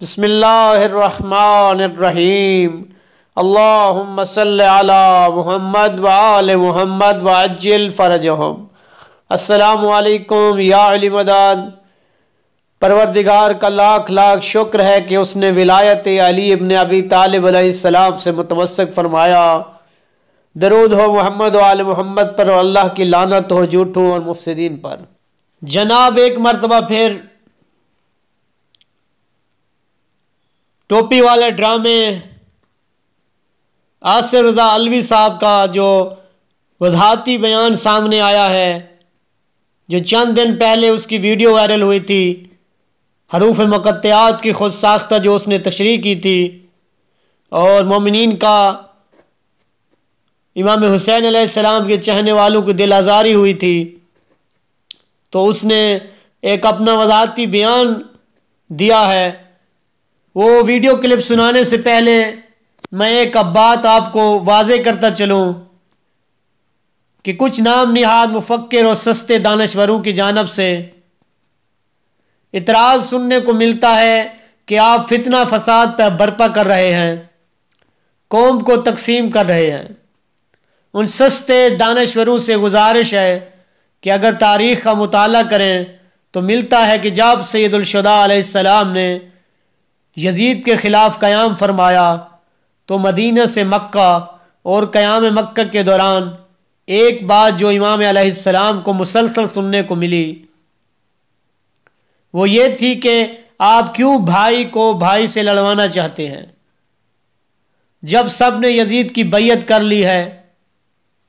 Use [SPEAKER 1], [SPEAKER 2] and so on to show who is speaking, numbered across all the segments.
[SPEAKER 1] بسم اللہ الرحمن الرحیم اللہم صلی علی محمد وآل محمد وعجل فرجہم۔ السلام علیکم یا علی مدد۔ پروردگار کا لاکھ لاکھ شکر ہے کہ اس نے ولایت علی ابن ابی طالب علیہ السلام سے متمسک فرمایا۔ درود ہو محمد و آل محمد پر، اور اللہ کی لعنت ہو جھوٹوں اور مفسدین پر۔ جناب ایک مرتبہ پھر ٹوپی والے ڈرامے آصر رضا علوی صاحب کا جو وضاحتی بیان سامنے آیا ہے، جو چند دن پہلے اس کی ویڈیو وائرل ہوئی تھی، حروف مقطعات کی خود ساختہ جو اس نے تشریح کی تھی، اور مومنین کا امام حسین علیہ السلام کے چاہنے والوں کو دل آزاری ہوئی تھی، تو اس نے ایک اپنا وضاحتی بیان دیا ہے۔ وہ ویڈیو کلپ سنانے سے پہلے میں ایک بات آپ کو واضح کرتا چلوں کہ کچھ نام نہاد مفکر اور سستے دانشوروں کی جانب سے اعتراض سننے کو ملتا ہے کہ آپ فتنہ فساد پر برپا کر رہے ہیں، قوم کو تقسیم کر رہے ہیں۔ ان سستے دانشوروں سے گزارش ہے کہ اگر تاریخ کا مطالعہ کریں تو ملتا ہے کہ جب سید الشہداء علیہ السلام نے یزید کے خلاف قیام فرمایا تو مدینہ سے مکہ اور قیام مکہ کے دوران ایک بات جو امام علیہ السلام کو مسلسل سننے کو ملی وہ یہ تھی کہ آپ کیوں بھائی کو بھائی سے لڑوانا چاہتے ہیں؟ جب سب نے یزید کی بیعت کر لی ہے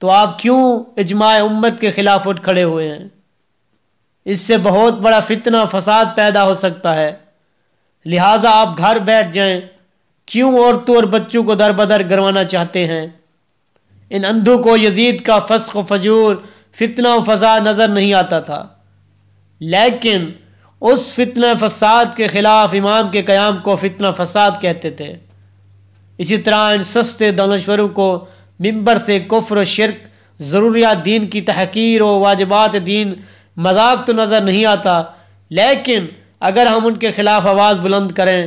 [SPEAKER 1] تو آپ کیوں اجماع امت کے خلاف اٹھ کھڑے ہوئے ہیں؟ اس سے بہت بڑا فتنہ فساد پیدا ہو سکتا ہے، لہٰذا آپ گھر بیٹھ جائیں۔ کیوں عورتوں اور بچوں کو در بدر گروانا چاہتے ہیں؟ ان اندھوں کو یزید کا فسق و فجور، فتنہ و فساد نظر نہیں آتا تھا، لیکن اس فتنہ فساد کے خلاف امام کے قیام کو فتنہ فساد کہتے تھے۔ اسی طرح ان سستے دانشوروں کو منبر سے کفر و شرک، ضروریات دین کی تحقیر و واجبات دین مذاق تو نظر نہیں آتا، لیکن اگر ہم ان کے خلاف آواز بلند کریں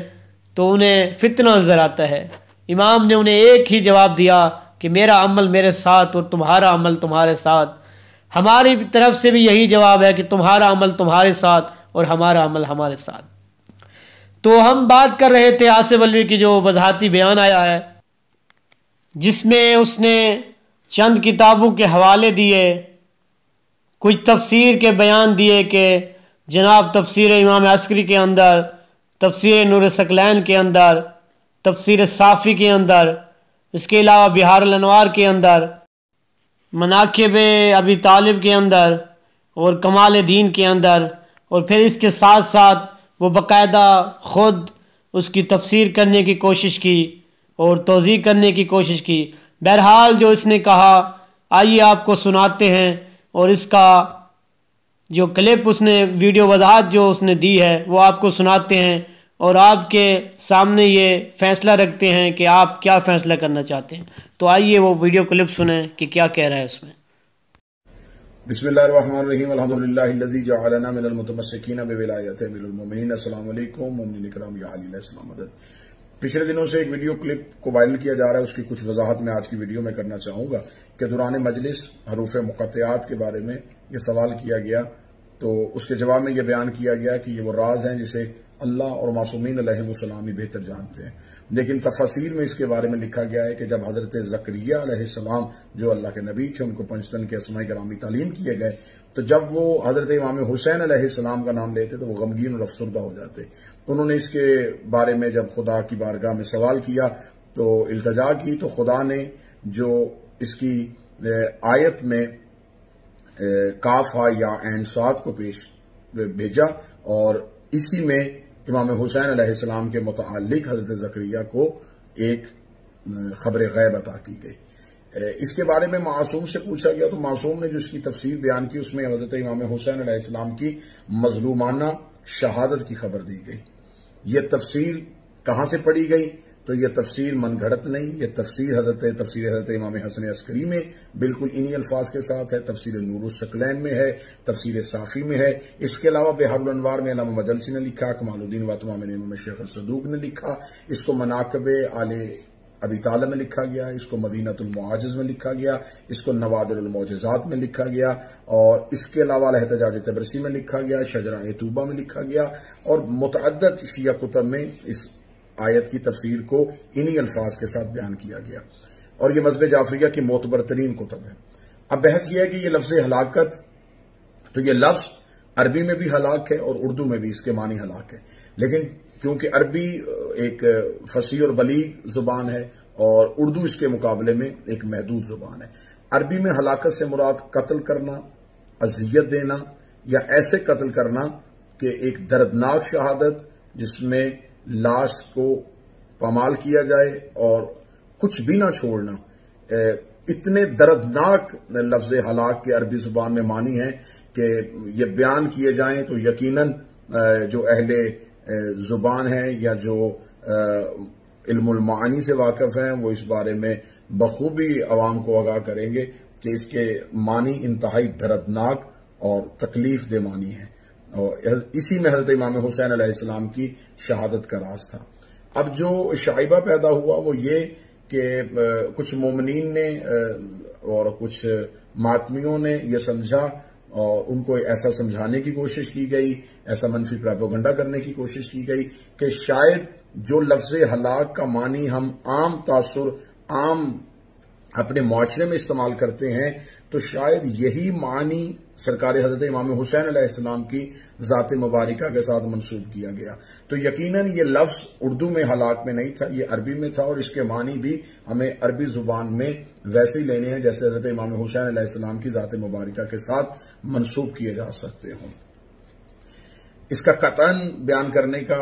[SPEAKER 1] تو انہیں فتنہ نظر آتا ہے۔ امام نے انہیں ایک ہی جواب دیا کہ میرا عمل میرے ساتھ اور تمہارا عمل تمہارے ساتھ۔ ہماری طرف سے بھی یہی جواب ہے کہ تمہارا عمل تمہارے ساتھ اور ہمارا عمل ہمارے ساتھ۔ تو ہم بات کر رہے تھے آصف علوی کی جو وضاحتی بیان آیا ہے، جس میں اس نے چند کتابوں کے حوالے دیے، کچھ تفسیر کے بیان دیے کہ جناب تفسیر امام عسکری کے اندر، تفسیر نور ثقلین کے اندر، تفسیر صافی کے اندر، اس کے علاوہ بہار الانوار کے اندر، مناقب ابی طالب کے اندر اور کمال دین کے اندر، اور پھر اس کے ساتھ ساتھ وہ باقاعدہ خود اس کی تفسیر کرنے کی کوشش کی اور توضیح کرنے کی کوشش کی۔ بہرحال جو اس نے کہا آئیے آپ کو سناتے ہیں، اور اس کا جو کلپ اس نے ویڈیو وضاحت جو اس نے دی ہے وہ آپ کو سناتے ہیں، اور آپ کے سامنے یہ فیصلہ رکھتے ہیں کہ آپ کیا فیصلہ کرنا چاہتے ہیں۔ تو آئیے وہ ویڈیو کلپ سنیں کہ کیا کہہ رہا ہے اس میں۔
[SPEAKER 2] بسم اللہ الرحمن الرحیم، الحمدللہ الذی جعلنا من المتمسکین بولایت امیر المومنین۔ السلام علیکم مومنین اکرام، یا علی السلام مدد۔ پچھلے دنوں سے ایک ویڈیو کلپ کو وائرل کیا جا رہا ہے، اس کی کچھ وضاحت میں آج کی ویڈیو میں کرنا چاہوں گا کہ دوران مجلس حروف مقطعات کے بارے میں یہ سوال کیا گیا، تو اس کے جواب میں یہ بیان کیا گیا کہ یہ وہ راز ہیں جسے اللہ اور معصومین علیہ السلام ہی بہتر جانتے ہیں، لیکن تفاصیل میں اس کے بارے میں لکھا گیا ہے کہ جب حضرت زکریہ علیہ السلام جو اللہ کے نبی تھے، ان کو پنجتن کے اسماء گرامی تعلیم کیے گئے، تو جب وہ حضرت امام حسین علیہ السلام کا نام لیتے تو وہ غمگین اور افسردہ ہو جاتے۔ انہوں نے اس کے بارے میں جب خدا کی بارگاہ میں سوال کیا تو التجا کی، تو خدا نے جو اس کی آیت میں کاف ہا یا عین صاد کو پیش بھیجا، اور اسی میں امام حسین علیہ السلام کے متعلق حضرت زکریا کو ایک خبر غیب عطا کی گئی۔ اس کے بارے میں معصوم سے پوچھا گیا تو معصوم نے جو اس کی تفسیر بیان کی، اس میں حضرت امام حسین علیہ السلام کی مظلومانہ شہادت کی خبر دی گئی۔ یہ تفسیر کہاں سے پڑھی گئی؟ تو یہ تفسیر من گھڑت نہیں، یہ تفسیر حضرت امام حسن عسکری میں بالکل انہی الفاظ کے ساتھ ہے، تفسیر نور الثقلین میں ہے، تفسیر صافی میں ہے۔ اس کے علاوہ بحر الانوار میں علامہ مجلسی نے لکھا، کمال الدین واتما میں امام شیخ الصدوق نے لکھا، اس کو مناقب آل ابی طالب میں لکھا گیا، اس کو مدینۃ المعاجز میں لکھا گیا، اس کو نوادر المعجزات میں لکھا گیا، اور اس کے علاوہ الاحتجاج طبرسی میں لکھا گیا، شجرہ طوبہ میں لکھا گیا، اور متعدد شیعہ کتب میں اس آیت کی تفسیر کو انہی الفاظ کے ساتھ بیان کیا گیا، اور یہ مذہب جعفریہ کی معتبر ترین کتب ہے۔ اب بحث یہ ہے کہ یہ لفظ ہلاکت، تو یہ لفظ عربی میں بھی ہلاک ہے اور اردو میں بھی اس کے معنی ہلاک ہے، لیکن کیونکہ عربی ایک فصیح اور بلیغ زبان ہے اور اردو اس کے مقابلے میں ایک محدود زبان ہے۔ عربی میں ہلاکت سے مراد قتل کرنا، اذیت دینا، یا ایسے قتل کرنا کہ ایک دردناک شہادت جس میں لاش کو پامال کیا جائے اور کچھ بھی نہ چھوڑنا۔ اتنے دردناک لفظ ہلاک کے عربی زبان میں معنی ہیں کہ یہ بیان کیے جائیں تو یقیناً جو اہل زبان ہیں یا جو علم المعانی سے واقف ہیں وہ اس بارے میں بخوبی عوام کو آگاہ کریں گے کہ اس کے معنی انتہائی دردناک اور تکلیف دہ معنی ہیں، اور اسی میں حضرت امام حسین علیہ السلام کی شہادت کا راز تھا۔ اب جو شائبہ پیدا ہوا وہ یہ کہ کچھ مومنین نے اور کچھ ماتمیوں نے یہ سمجھا اور ان کو ایسا سمجھانے کی کوشش کی گئی، ایسا منفی پروپیگنڈا کرنے کی کوشش کی گئی کہ شاید جو لفظ ہلاک کا معنی ہم عام تاثر عام اپنے معاشرے میں استعمال کرتے ہیں تو شاید یہی معنی سرکار حضرت امام حسین علیہ السلام کی ذات مبارکہ کے ساتھ منسوب کیا گیا۔ تو یقیناً یہ لفظ اردو میں ہلاک میں نہیں تھا، یہ عربی میں تھا، اور اس کے معنی بھی ہمیں عربی زبان میں ویسے ہی لینے ہیں جیسے حضرت امام حسین علیہ السلام کی ذات مبارکہ کے ساتھ منسوب کیے جا سکتے ہوں۔ اس کا قطعاً بیان کرنے کا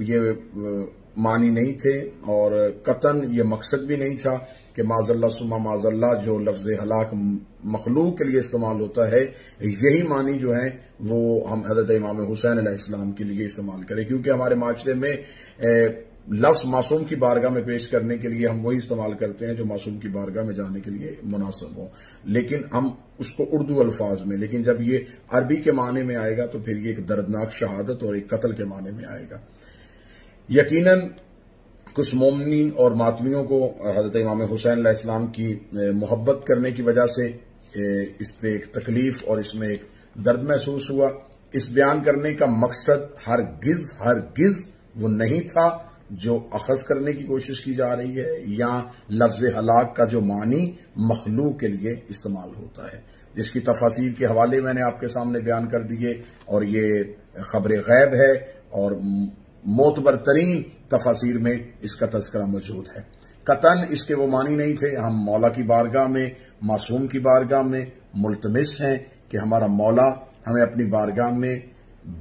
[SPEAKER 2] یہ معنی نہیں تھے، اور قطعاً یہ مقصد بھی نہیں تھا کہ معاذ اللہ ثم معاذ اللہ جو لفظ ہلاک مخلوق کے لیے استعمال ہوتا ہے یہی معنی جو ہیں وہ ہم حضرت امام حسین علیہ السلام کے لیے استعمال کریں، کیونکہ ہمارے معاشرے میں لفظ معصوم کی بارگاہ میں پیش کرنے کے لیے ہم وہی استعمال کرتے ہیں جو معصوم کی بارگاہ میں جانے کے لیے مناسب ہو، لیکن ہم اس کو اردو الفاظ میں، لیکن جب یہ عربی کے معنی میں آئے گا تو پھر یہ ایک دردناک شہادت اور ایک قتل کے معنی میں آئے گا۔ یقیناً کچھ مومنین اور ماتمیوں کو حضرت امام حسین علیہ السلام کی محبت کرنے کی وجہ سے اس پہ ایک تکلیف اور اس میں ایک درد محسوس ہوا۔ اس بیان کرنے کا مقصد ہرگز وہ نہیں تھا جو اخذ کرنے کی کوشش کی جا رہی ہے یا لفظ ہلاک کا جو معنی مخلوق کے لیے استعمال ہوتا ہے، جس کی تفاصیر کے حوالے میں نے آپ کے سامنے بیان کر دیے، اور یہ خبر غیب ہے اور معتبر ترین تفاسیر میں اس کا تذکرہ موجود ہے۔ قطعاً اس کے وہ معنی نہیں تھے۔ ہم مولا کی بارگاہ میں، معصوم کی بارگاہ میں ملتمس ہیں کہ ہمارا مولا ہمیں اپنی بارگاہ میں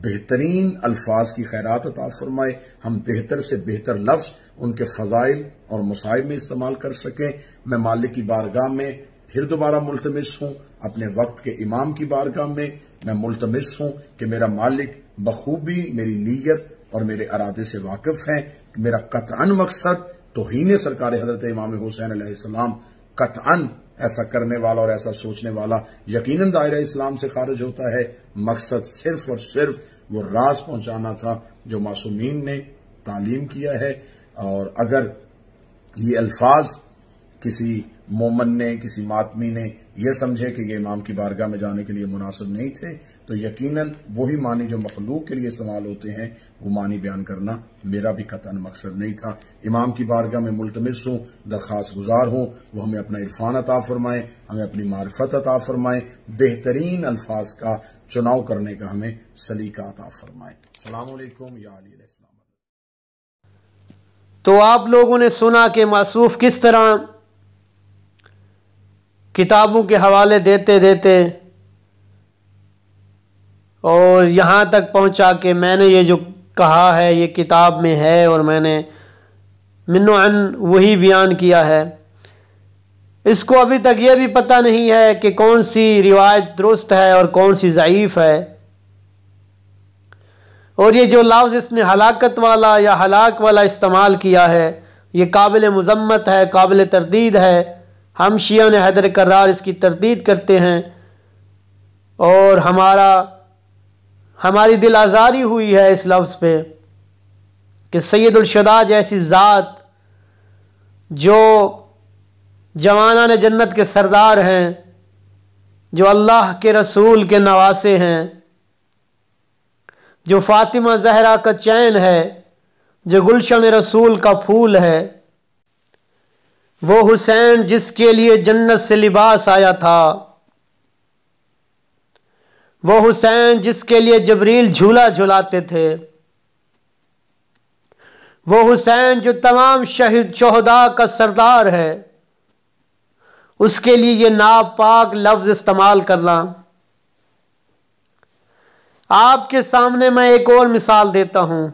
[SPEAKER 2] بہترین الفاظ کی خیرات عطا فرمائے، ہم بہتر سے بہتر لفظ ان کے فضائل اور مصائب میں استعمال کر سکیں۔ میں مالک کی بارگاہ میں پھر دوبارہ ملتمس ہوں، اپنے وقت کے امام کی بارگاہ میں میں ملتمس ہوں کہ میرا مالک بخوبی میری نیت اور میرے ارادے سے واقف ہیں۔ میرا قطعاً مقصد توہین سرکار حضرت امام حسین علیہ السلام، قطعاً ایسا کرنے والا اور ایسا سوچنے والا یقیناً دائرہ اسلام سے خارج ہوتا ہے۔ مقصد صرف اور صرف وہ راز پہنچانا تھا جو معصومین نے تعلیم کیا ہے، اور اگر یہ الفاظ کسی مومن نے، کسی ماتمی نے یہ سمجھے کہ یہ امام کی بارگاہ میں جانے کے لیے مناسب نہیں تھے تو یقیناً وہی معنی جو مخلوق کے لیے استعمال ہوتے ہیں وہ معنی بیان کرنا میرا بھی قطعاً مقصد نہیں تھا۔ امام کی بارگاہ میں ملتمس ہوں، درخواست گزار ہوں وہ ہمیں اپنا عرفان عطا فرمائیں، ہمیں اپنی معرفت عطا فرمائیں، بہترین الفاظ کا چناؤ کرنے کا ہمیں سلیقہ عطا فرمائیں۔ السلام علیکم یا علی علیہ السلام۔
[SPEAKER 1] تو آپ لوگوں نے سنا کہ موصوف کس طرح کتابوں کے حوالے دیتے دیتے اور یہاں تک پہنچا کہ میں نے یہ جو کہا ہے یہ کتاب میں ہے اور میں نے منو عن وہی بیان کیا ہے۔ اس کو ابھی تک یہ بھی پتہ نہیں ہے کہ کون سی روایت درست ہے اور کون سی ضعیف ہے، اور یہ جو لفظ اس نے ہلاکت والا یا ہلاک والا استعمال کیا ہے یہ قابل مذمت ہے، قابل تردید ہے۔ ہم شیعوں نے حیدر کرار اس کی تردید کرتے ہیں، اور ہماری دل آزاری ہوئی ہے اس لفظ پہ کہ سید الشہداء جیسی ذات جو جوانان جنت کے سردار ہیں، جو اللہ کے رسول کے نواسے ہیں، جو فاطمہ زہرا کا چین ہے، جو گلشن رسول کا پھول ہے، وہ حسین جس کے لیے جنت سے لباس آیا تھا، وہ حسین جس کے لیے جبریل جھولا جھلاتے تھے، وہ حسین جو تمام شہداء کا سردار ہے، اس کے لیے یہ ناپاک لفظ استعمال کرنا۔ آپ کے سامنے میں ایک اور مثال دیتا ہوں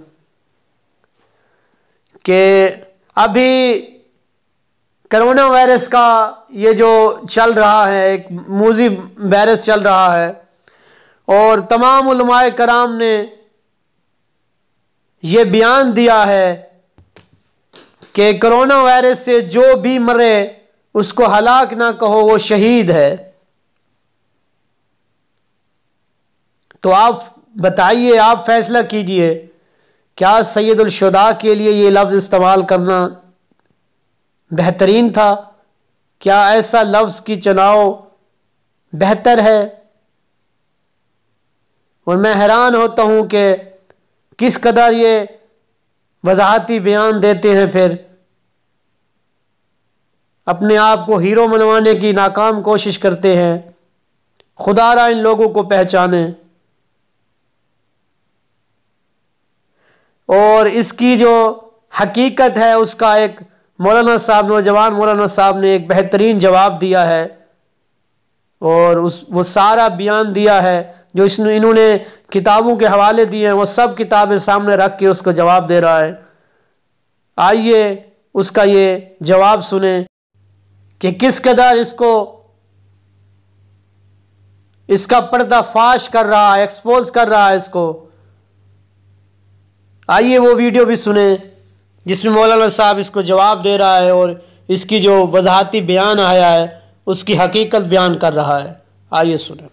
[SPEAKER 1] کہ ابھی کرونا وائرس کا یہ جو چل رہا ہے، ایک موذی وائرس چل رہا ہے، اور تمام علماء کرام نے یہ بیان دیا ہے کہ کرونا وائرس سے جو بھی مرے اس کو ہلاک نہ کہو، وہ شہید ہے۔ تو آپ بتائیے، آپ فیصلہ کیجئے، کیا سید الشہداء کے لیے یہ لفظ استعمال کرنا بہترین تھا؟ کیا ایسا لفظ کی چناؤ بہتر ہے؟ اور میں حیران ہوتا ہوں کہ کس قدر یہ وضاحتی بیان دیتے ہیں، پھر اپنے آپ کو ہیرو منوانے کی ناکام کوشش کرتے ہیں۔ خدا را ان لوگوں کو پہچانے۔ اور اس کی جو حقیقت ہے اس کا ایک مولانا صاحب، نوجوان مولانا صاحب نے ایک بہترین جواب دیا ہے، اور وہ سارا بیان دیا ہے جو انہوں نے کتابوں کے حوالے دیے ہیں، وہ سب کتابیں سامنے رکھ کے اس کو جواب دے رہا ہے۔ آئیے اس کا یہ جواب سنیں کہ کس قدر اس کا پردہ فاش کر رہا ہے، ایکسپوز کر رہا ہے اس کو۔ آئیے وہ ویڈیو بھی سنیں جس میں مولانا صاحب اس کو جواب دے رہا ہے، اور اس کی جو وضاحتی بیان آیا ہے اس کی حقیقت بیان کر رہا ہے۔ آئیے سنیں۔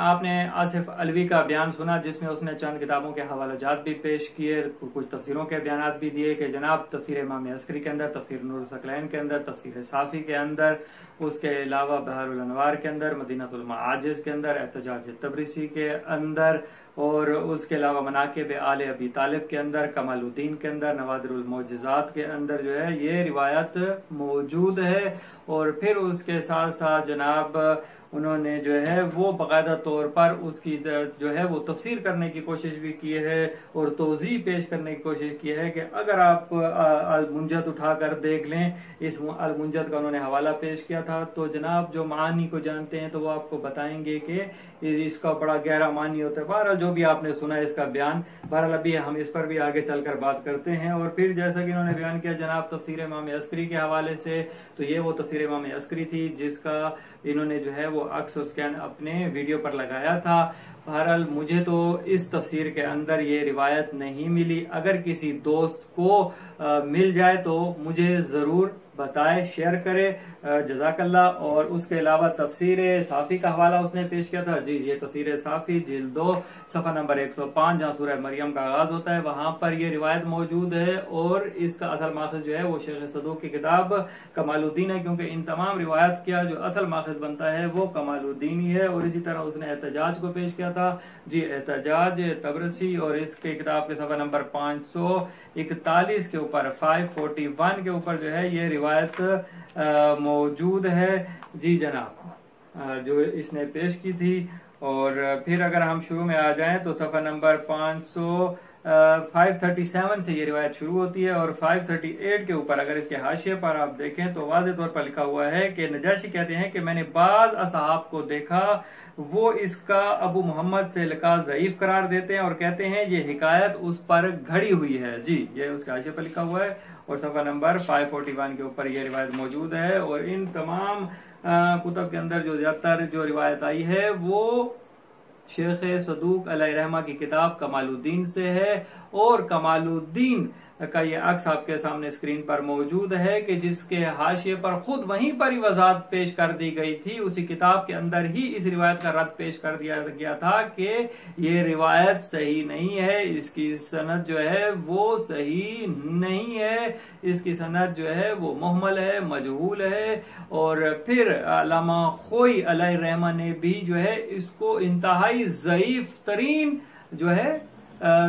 [SPEAKER 3] آپ نے آصف علوی کا بیان سنا، جس میں اس نے چند کتابوں کے حوالہ جات بھی پیش کیے، کچھ تفسیروں کے بیانات بھی دیے کہ جناب تفسیر امام عسکری کے اندر، تفسیر نور الثقلین کے اندر، تفسیر صافی کے اندر، اس کے علاوہ بحر الانوار کے اندر، مدینۃ المعاجز کے اندر، احتجاج تبریسی کے اندر، اور اس کے علاوہ مناقب آل ابی طالب کے اندر، کمال الدین کے اندر، نوادر المعجزات کے اندر جو ہے یہ روایت موجود ہے۔ اور پھر اس کے ساتھ ساتھ جناب انہوں نے جو ہے وہ باقاعدہ طور پر اس کی جو ہے وہ تفسیر کرنے کی کوشش بھی کی ہے، اور توضیح پیش کرنے کی کوشش کی ہے کہ اگر آپ المنجد اٹھا کر دیکھ لیں، اس المنجد کا انہوں نے حوالہ پیش کیا تھا، تو جناب جو معانی کو جانتے ہیں تو وہ آپ کو بتائیں گے کہ اس کا بڑا گہرا معنی ہوتا ہے۔ بہرحال جو بھی آپ نے سنا اس کا بیان، بہرحال ابھی ہم اس پر بھی آگے چل کر بات کرتے ہیں۔ اور پھر جیسا کہ انہوں نے بیان کیا جناب تفسیر امام عسکری کے حوالے سے، تو یہ وہ تفسیر امام عسکری تھی جس کا انہوں نے جو ہے وہ عکس اسکین اپنے ویڈیو پر لگایا تھا۔ بہرحال مجھے تو اس تفسیر کے اندر یہ روایت نہیں ملی، اگر کسی دوست کو مل جائے تو مجھے ضرور بتائے، شیئر کرے، جزاک اللہ۔ اور اس کے علاوہ تفسیر صافی کا حوالہ اس نے پیش کیا تھا، جی یہ تفسیر صافی جلد 2 صفحہ نمبر 105 جہاں سورہ مریم کا آغاز ہوتا ہے، وہاں پر یہ روایت موجود ہے، اور اس کا اصل ماخذ جو ہے وہ شیخ صدوق کی کتاب کمال الدین ہے، کیونکہ ان تمام روایت کا جو اصل ماخذ بنتا ہے وہ کمال الدین ہی ہے۔ اور اسی طرح اس نے احتجاج کو پیش کیا تھا، جی احتجاج تبرسی، اور اس کے کتاب کے صفحہ نمبر 541 کے اوپر 541 کے اوپر جو ہے یہ روایت موجود ہے، جی جناب، جو اس نے پیش کی تھی۔ اور پھر اگر ہم شروع میں آ جائیں تو صفحہ نمبر 537 سے یہ روایت شروع ہوتی ہے، اور 538 کے اوپر اگر اس کے حاشیے پر آپ دیکھیں تو واضح طور پر لکھا ہوا ہے کہ نجاشی کہتے ہیں کہ میں نے بعض اصحاب کو دیکھا، وہ اس کا ابو محمد سے لقاء ضعیف قرار دیتے ہیں اور کہتے ہیں یہ حکایت اس پر گھڑی ہوئی ہے، جی یہ اس کے حاشیے پر لکھا ہوا ہے، اور صفحہ نمبر 541 کے اوپر یہ روایت موجود ہے۔ اور ان تمام کتب کے اندر جو زیادہ تر جو روایت آئی ہے وہ شیخ صدوق علیہ رحمہ کی کتاب کمال الدین سے ہے، اور کمال الدین کا یہ عکس آپ کے سامنے اسکرین پر موجود ہے کہ جس کے حاشیے پر خود وہیں پر ہی وضاحت پیش کر دی گئی تھی، اسی کتاب کے اندر ہی اس روایت کا رد پیش کر دیا گیا تھا کہ یہ روایت صحیح نہیں ہے، اس کی سند جو ہے وہ صحیح نہیں ہے، اس کی سند جو ہے وہ مہمل ہے، مجہول ہے۔ اور پھر علامہ خوئی علیہ الرحمہ نے بھی جو ہے اس کو انتہائی ضعیف ترین جو ہے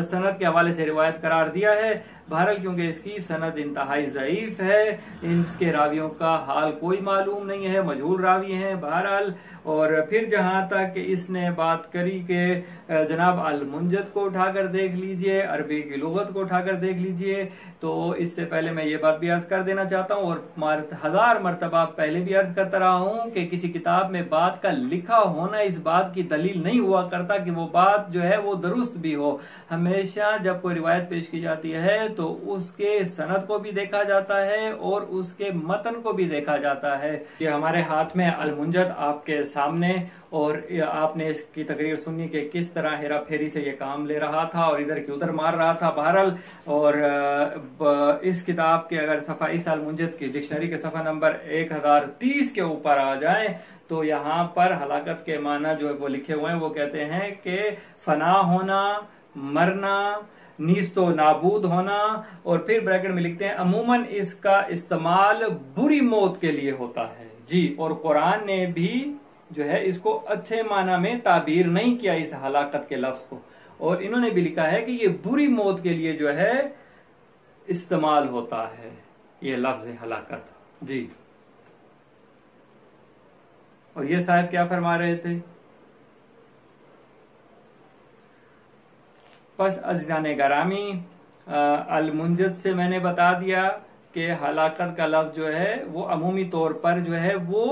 [SPEAKER 3] سند کے حوالے سے روایت قرار دیا ہے۔ بہرحال کیونکہ اس کی سند انتہائی ضعیف ہے، اس کے راویوں کا حال کوئی معلوم نہیں ہے، مجہول راوی ہیں بہرحال۔ اور پھر جہاں تک اس نے بات کری کہ جناب المنجد کو اٹھا کر دیکھ لیجئے، عربی کی لغت کو اٹھا کر دیکھ لیجئے، تو اس سے پہلے میں یہ بات بھی عرض کر دینا چاہتا ہوں، اور 1000 مرتبہ پہلے بھی عرض کرتا رہا ہوں کہ کسی کتاب میں بات کا لکھا ہونا اس بات کی دلیل نہیں ہوا کرتا کہ وہ بات جو ہے وہ درست بھی ہو۔ ہمیشہ جب کوئی روایت پیش کی جاتی ہے تو اس کے سند کو بھی دیکھا جاتا ہے اور اس کے متن کو بھی دیکھا جاتا ہے۔ یہ ہمارے ہاتھ میں المنجد آپ کے سامنے، اور آپ نے اس کی تقریر سنی کہ کس طرح ہیرا پھیری سے یہ کام لے رہا تھا اور ادھر کی ادھر مار رہا تھا بہرحال۔ اور اس کتاب کے اگر صفحہ اس المنجد کی ڈکشنری کے صفحہ نمبر 1030 کے اوپر آ جائیں تو یہاں پر ہلاکت کے معنی جو وہ لکھے ہوئے ہیں، وہ کہتے ہیں کہ فنا ہونا، مرنا، نیست و نابود ہونا، اور پھر بریکٹ میں لکھتے ہیں عموماً اس کا استعمال بری موت کے لیے ہوتا ہے جی، اور قرآن نے بھی جو ہے اس کو اچھے معنی میں تعبیر نہیں کیا اس ہلاکت کے لفظ کو، اور انہوں نے بھی لکھا ہے کہ یہ بری موت کے لیے جو ہے استعمال ہوتا ہے یہ لفظ ہلاکت جی۔ اور یہ صاحب کیا فرما رہے تھے؟ بس عزیزان گرامی، المنجد سے میں نے بتا دیا کہ ہلاکت کا لفظ جو ہے وہ عمومی طور پر جو ہے وہ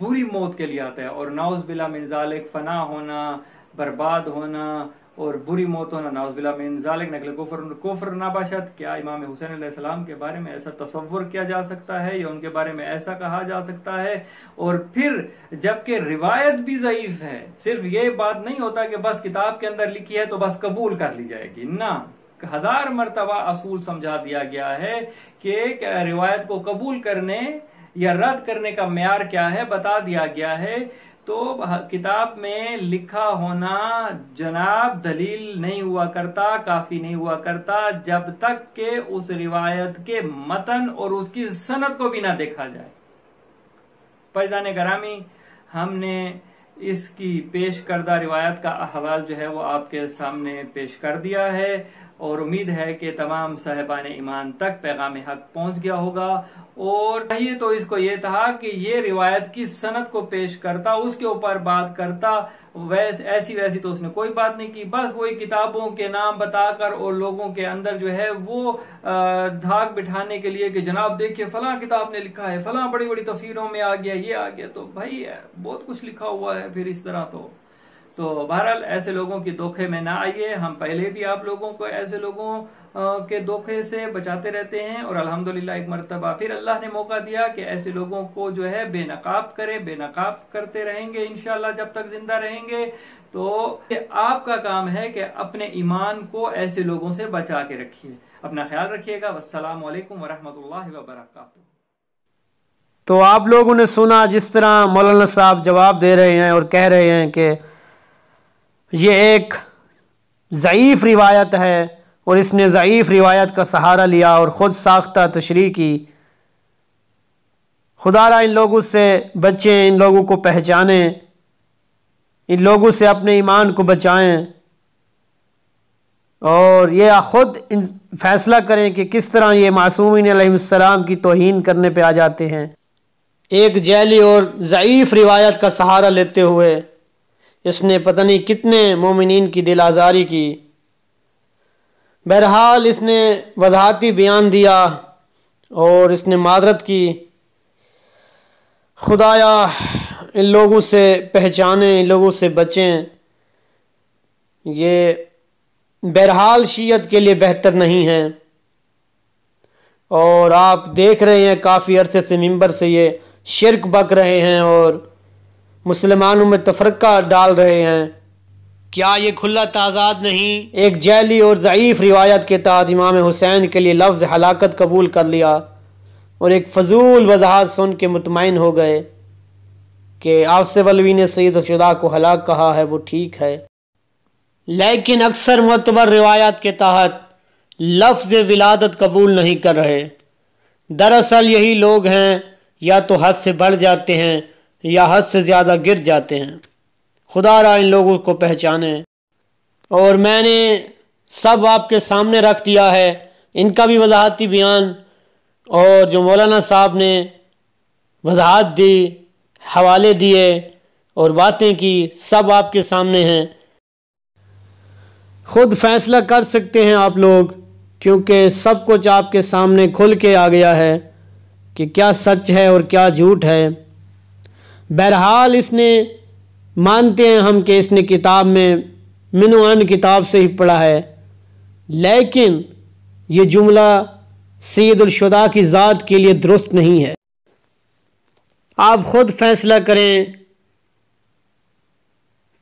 [SPEAKER 3] بری موت کے لیے آتا ہے، اور نعوذ باللہ من ذالک فنا ہونا، برباد ہونا اور بری موت ہونا، نعوذ باللہ من ذالک نقل کفر نباشت۔ کیا امام حسین علیہ السلام کے بارے میں ایسا تصور کیا جا سکتا ہے یا ان کے بارے میں ایسا کہا جا سکتا ہے؟ اور پھر جبکہ روایت بھی ضعیف ہے، صرف یہ بات نہیں ہوتا کہ بس کتاب کے اندر لکھی ہے تو بس قبول کر لی جائے گی، نہ، 1000 مرتبہ اصول سمجھا دیا گیا ہے کہ روایت کو قبول کرنے یا رد کرنے کا معیار کیا ہے بتا دیا گیا ہے۔ تو کتاب میں لکھا ہونا جناب دلیل نہیں ہوا کرتا، کافی نہیں ہوا کرتا، جب تک کہ اس روایت کے متن اور اس کی سند کو بھی نہ دیکھا جائے۔ فیضان گرامی، ہم نے اس کی پیش کردہ روایت کا احوال جو ہے وہ آپ کے سامنے پیش کر دیا ہے، اور امید ہے کہ تمام صاحبان ایمان تک پیغام حق پہنچ گیا ہوگا۔ اور چاہیے تو اس کو یہ تھا کہ یہ روایت کی سند کو پیش کرتا، اس کے اوپر بات کرتا، ایسی ویسی تو اس نے کوئی بات نہیں کی، بس وہی کتابوں کے نام بتا کر اور لوگوں کے اندر جو ہے وہ دھاگ بٹھانے کے لیے کہ جناب دیکھیے فلاں کتاب نے لکھا ہے، فلاں بڑی بڑی تفسیروں میں آ گیا، یہ آ گیا، تو بھائی بہت کچھ لکھا ہوا ہے پھر اس طرح۔ تو بہرحال ایسے لوگوں کی دھوکے میں نہ آئیے، ہم پہلے بھی آپ لوگوں کو ایسے لوگوں کے دھوکے سے بچاتے رہتے ہیں، اور الحمدللہ ایک مرتبہ پھر اللہ نے موقع دیا کہ ایسے لوگوں کو جو ہے بے نقاب کریں، بے نقاب کرتے رہیں گے انشاءاللہ جب تک زندہ رہیں گے۔ تو آپ کا کام ہے کہ اپنے ایمان کو ایسے لوگوں سے بچا کے رکھیے۔ اپنا خیال رکھیے گا۔ والسلام علیکم ورحمۃ اللہ وبرکاتہ۔
[SPEAKER 1] تو آپ لوگوں نے سنا جس طرح مولانا صاحب جواب دے رہے ہیں اور کہہ رہے ہیں کہ یہ ایک ضعیف روایت ہے اور اس نے ضعیف روایت کا سہارا لیا اور خود ساختہ تشریح کی۔ خدا را ان لوگوں سے بچیں، ان لوگوں کو پہچانیں، ان لوگوں سے اپنے ایمان کو بچائیں، اور یہ خود فیصلہ کریں کہ کس طرح یہ معصومین علیہ السلام کی توہین کرنے پہ آ جاتے ہیں، ایک جعلی اور ضعیف روایت کا سہارا لیتے ہوئے۔ اس نے پتہ نہیں کتنے مومنین کی دل آزاری کی۔ بہرحال اس نے وضاحتی بیان دیا اور اس نے معذرت کی۔ خدایا ان لوگوں سے پہچانیں، ان لوگوں سے بچیں، یہ بہرحال شیعت کے لیے بہتر نہیں ہے۔ اور آپ دیکھ رہے ہیں کافی عرصے سے منبر سے یہ شرک بک رہے ہیں اور مسلمانوں میں تفرقہ ڈال رہے ہیں کیا یہ کھلت آزاد نہیں؟ ایک جعلی اور ضعیف روایت کے تحت امام حسین کے لیے لفظ ہلاکت قبول کر لیا اور ایک فضول وضاحت سن کے مطمئن ہو گئے کہ آصف علوی نے سید الشہداء کو ہلاک کہا ہے، وہ ٹھیک ہے، لیکن اکثر معتبر روایات کے تحت لفظ ولادت قبول نہیں کر رہے۔ دراصل یہی لوگ ہیں یا تو حد سے بڑھ جاتے ہیں یا حد سے زیادہ گر جاتے ہیں، خدا را ان لوگوں کو پہچانے۔ اور میں نے سب آپ کے سامنے رکھ دیا ہے، ان کا بھی وضاحتی بیان اور جو مولانا صاحب نے وضاحت دی، حوالے دیے اور باتیں کی، سب آپ کے سامنے ہیں۔ خود فیصلہ کر سکتے ہیں آپ لوگ، کیونکہ سب کچھ آپ کے سامنے کھل کے آ گیا ہے کہ کیا سچ ہے اور کیا جھوٹ ہے۔ بہرحال اس نے مانتے ہیں ہم کہ اس نے کتاب میں منوان کتاب سے ہی پڑھا ہے، لیکن یہ جملہ سید الشہداء کی ذات کے لیے درست نہیں ہے۔ آپ خود فیصلہ کریں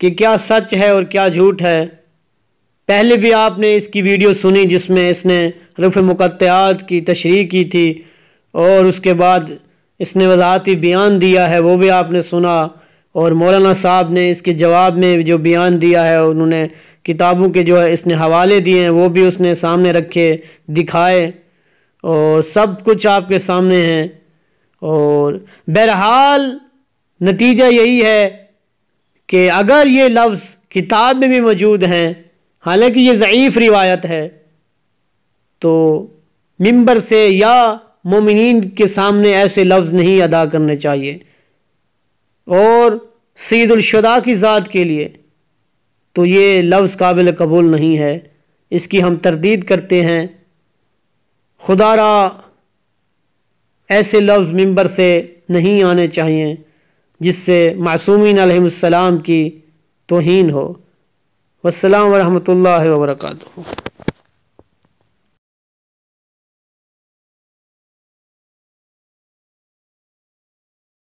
[SPEAKER 1] کہ کیا سچ ہے اور کیا جھوٹ ہے۔ پہلے بھی آپ نے اس کی ویڈیو سنی جس میں اس نے رفع مقطعات کی تشریح کی تھی، اور اس کے بعد اس نے وضاحتی بیان دیا ہے، وہ بھی آپ نے سنا، اور مولانا صاحب نے اس کے جواب میں جو بیان دیا ہے، انہوں نے کتابوں کے جو ہے اس نے حوالے دیے ہیں، وہ بھی اس نے سامنے رکھے، دکھائے، اور سب کچھ آپ کے سامنے ہیں۔ اور بہرحال نتیجہ یہی ہے کہ اگر یہ لفظ کتاب میں بھی موجود ہیں، حالانکہ یہ ضعیف روایت ہے، تو منبر سے یا مومنین کے سامنے ایسے لفظ نہیں ادا کرنے چاہیے، اور سید الشہداء کی ذات کے لیے تو یہ لفظ قابل قبول نہیں ہے، اس کی ہم تردید کرتے ہیں۔ خدا را ایسے لفظ منبر سے نہیں آنے چاہیے جس سے معصومین علیہم السلام کی توہین ہو۔ والسلام ورحمۃ اللہ وبرکاتہ۔